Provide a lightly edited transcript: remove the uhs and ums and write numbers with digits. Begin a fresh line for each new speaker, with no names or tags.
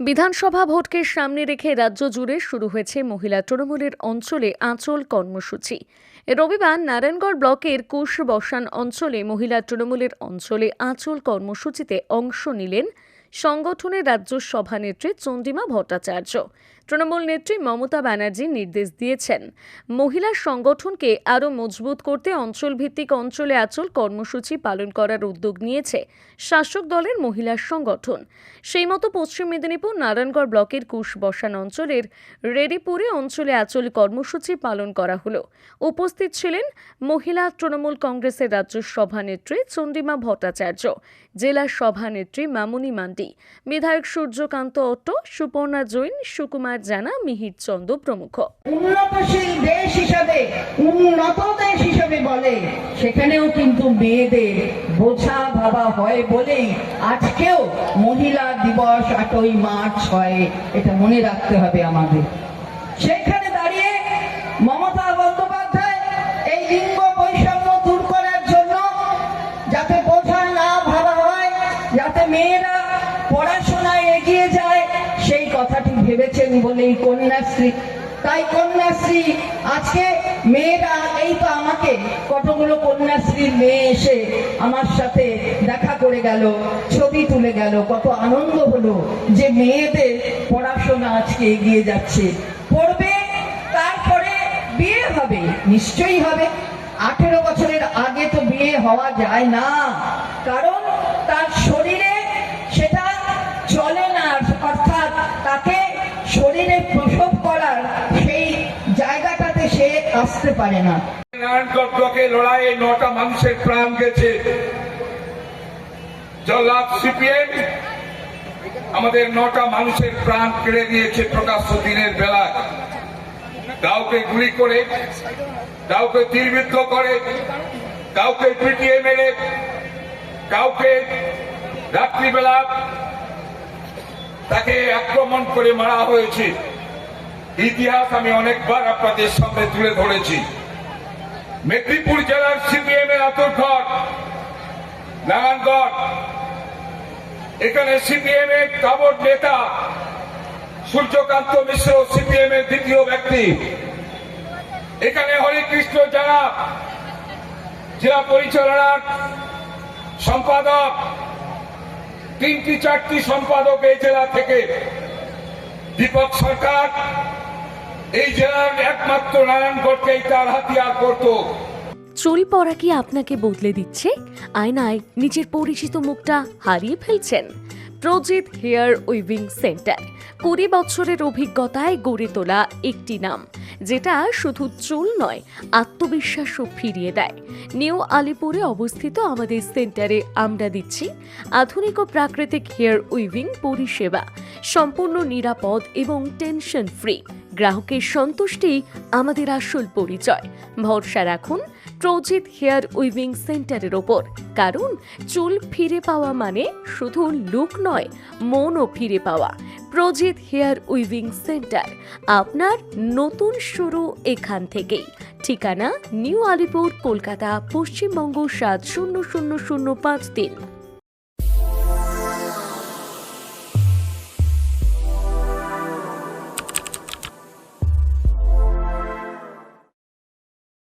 বিধানসভা ভোটকে সামনে রেখে রাজ্য জুড়ে শুরু হয়েছে মহিলা তৃণমূলের অঞ্চলে আঁচল কর্মসূচি। রবিবার নারায়ণগড় ব্লকের কুশবসান অঞ্চলে মহিলা তৃণমূলের অঞ্চলে আঁচল কর্মসূচিতে অংশ নিলেন সংগঠনের রাজ্য সভানেত্রী চন্দ্রিমা ভট্টাচার্য। তৃণমূল নেত্রী মমতা ব্যানার্জি নির্দেশ দিয়েছেন মহিলা সংগঠনকে আরও মজবুত করতে অঞ্চলভিত্তিক অঞ্চলে আঁচল কর্মসূচি পালন করার উদ্যোগ নিয়েছে শাসক দলের মহিলা সংগঠন। সেই মতো পশ্চিম মেদিনীপুর নারায়ণগড় ব্লকের কুশবসান অঞ্চলের রেডিপুরে অঞ্চলে আঁচল কর্মসূচি পালন করা হলো। উপস্থিত ছিলেন মহিলা তৃণমূল কংগ্রেসের রাজ্য সভানেত্রী চন্দ্রিমা ভট্টাচার্য, জেলা সভানেত্রী মামুনি মান্ডি, বিধায়ক সূর্যকান্ত অট্ট, সুপর্ণা জৈন, সুকুমার জানা, মিহির চন্দ্র প্রমুখ।
উন্নতশীল দেশ হিসাবে, উন্নত দেশ হিসাবে বলে, সেখানেও কিন্তু মেয়েদের বোঝা ভাবা হয় বলেই আজকেও মহিলা দিবস 8ই মার্চ হয়। এটা মনে রাখতে হবে আমাদের। সেখানে দাঁড়িয়ে মমতা বন্দ্যোপাধ্যায় এই লিঙ্গ বৈষম্য দূর করার জন্য, যাতে বোঝা না ভাবা হয়, যাতে মেয়েরা পড়াশোনায় এগিয়ে যায়, সেই কথাটি ভেবেছেন বলেই কন্যাশ্রী। তাই কন্যাশ্রী আজকে মেয়েরা, এই তো আমাকে কতগুলো কন্যাশ্রীর মেয়ে এসে আমার সাথে দেখা করে গেল, ছবি তুলে গেল, কত আনন্দ হলো যে মেয়েদের পড়াশোনা আজকে এগিয়ে যাচ্ছে। পড়বে, তারপরে বিয়ে হবে, নিশ্চয়ই হবে। 18 বছরের আগে তো বিয়ে হওয়া যায় না, কারণ তার শরীরে সেটা চলে না, অর্থাৎ তাকে শরীরে প্রসব করার সেই জায়গাটাতে সে আসতে পারে না।
নারায়ণগড় ব্লকে লড়াইয়ে 9টা মানুষের প্রাণ গেছে। জল্লাদ সিপিএম আমাদের 9টা মানুষের প্রাণ কেড়ে দিয়েছে প্রকাশ্য দিনের বেলায়। কাউকে গুলি করে, কাউকে তীরবিদ্ধ করে, কাউকে পিটিয়ে মেরে, কাউকে রাত্রিবেলা তাকে আক্রমণ করে মারা হয়েছে। ইতিহাস আমি অনেকবার আপনাদের সামনে তুলে ধরেছি। মেদিনীপুর জেলার সিপিএম এর আতুরঘর নারায়ণগড়, এখানে সিপিএম এর কাবর নেতা সূর্যকান্ত মিশ্র সিপিএম এর দ্বিতীয় ব্যক্তি। এখানে হরিকৃষ্ণ জানা জেলা পরিচালনার সম্পাদক, 3টি 4টি সম্পাদক এই জেলা থেকে। দীপক সরকার এই জেলার একমাত্র নারায়ণগড়কেই তার হাতিয়ার করত।
চুল পড়া কি আপনাকে বদলে দিচ্ছে? আয়নায় নিজের পরিচিত মুখটা হারিয়ে ফেলছেন? প্রজিত হেয়ার উইভিং সেন্টার 20 বছরের অভিজ্ঞতায় গড়ে তোলা একটি নাম, যেটা শুধু চুল নয়, আত্মবিশ্বাসও ফিরিয়ে দেয়। নিউ আলিপুরে অবস্থিত আমাদের সেন্টারে আমরা দিচ্ছি আধুনিক ও প্রাকৃতিক হেয়ার উইভিং পরিষেবা, সম্পূর্ণ নিরাপদ এবং টেনশন ফ্রি। গ্রাহকের সন্তুষ্টি আমাদের আসল পরিচয়। ভরসা রাখুন প্রজিত হেয়ার উইভিং সেন্টারের ওপর, কারণ চুল ফিরে পাওয়া মানে শুধু লুক নয়, মনও ফিরে পাওয়া। প্রজিত হেয়ার উইভিং সেন্টার, আপনার নতুন শুরু এখান থেকেই। ঠিকানা নিউ আলিপুর, কলকাতা, পশ্চিমবঙ্গ 700053।